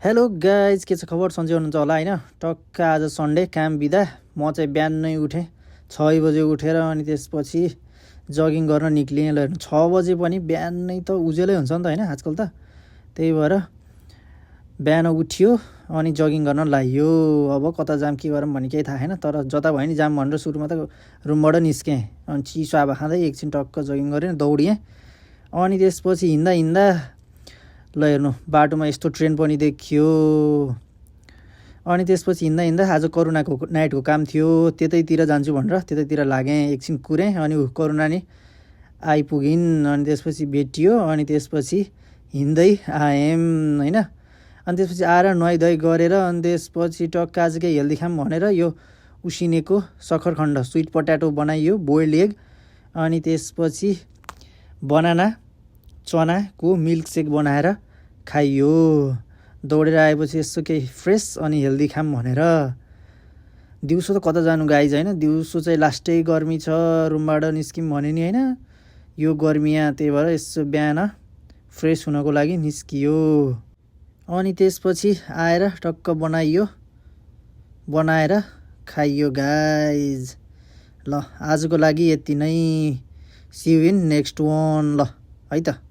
Hello guys, के छ खबर? सन्चै हुनुहुन्छ होला होइन? टक्क आज सन्डे, काम बिदा। म चाहिँ बिहान नै उठेँ 6 बजे उठेर अनि त्यसपछि जगिङ गर्न निक्लिएँ। ल 6 बजे पनि बिहानै त उजेलै हुन्छ नि त होइन आजकल त। त्यही भएर बिहान उठ्यो अनि जगिङ गर्न लाग्यो। अब कता जाम के गरौँ भन्ने केही थाहा छैन, तर जता भयो नि जाम भनेर सुरुमा त रुमबाट निस्केँ। अनि चिसो हावा खाँदै एकछिन टक्क जगिङ गरेँ, दौडिएँ। अनि त्यसपछि हिँड्दा हिँड्दा ल हेर्नु बाटोमा यस्तो ट्रेन पनि देखियो। अनि त्यसपछि हिँड्दा हिँड्दा आज करुणाको नाइटको काम थियो, त्यतैतिर जान्छु भनेर त्यतैतिर लागेँ। एकछिन कुरेँ अनि करुणा नि आइपुगिन्। अनि त्यसपछि भेटियो अनि त्यसपछि हिँड्दै आएँ होइन। अनि त्यसपछि आएर नुहाइधुवाइ गरेर अनि त्यसपछि टक्क आज केही हेल्दी खाम भनेर यो उसिनेको सक्खरखण्ड स्विट पट्याटो बनाइयो, बोइल्ड एग, अनि त्यसपछि बनाना चनाको मिल्कसेक बनाएर खाइयो। दौडेर आएपछि यसो केही फ्रेस अनि हेल्दी खाम भनेर। दिउँसो त कता जानु गाइज होइन, दिउँसो चाहिँ लास्टै गर्मी छ, रुमबाट निस्किम भने नि होइन, यो गर्मिया। त्यही भएर यसो बिहान फ्रेस हुनको लागि निस्कियो। अनि त्यसपछि आएर टक्क बनाएर खाइयो गाइज। ल आजको लागि यति नै। See you in next one. ल है त।